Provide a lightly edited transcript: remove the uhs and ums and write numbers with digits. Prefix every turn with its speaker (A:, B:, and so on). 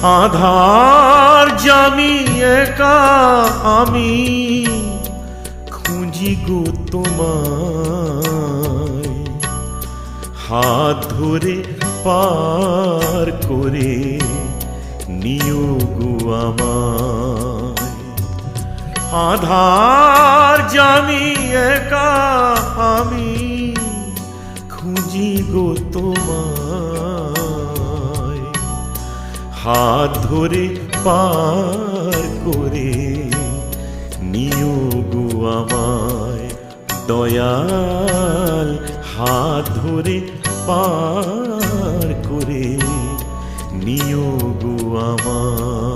A: আধার জামি একা আমি খুঁজি গো তোমায়, হাত ধরে পার করে নিও গো আমায়। আধার জামি একা আমি খুঁজি গো তোমায়, হাত ধরে পার করে নিও গো আমায়। দয়াল হাত ধরে পার করে নিও গো আমায়।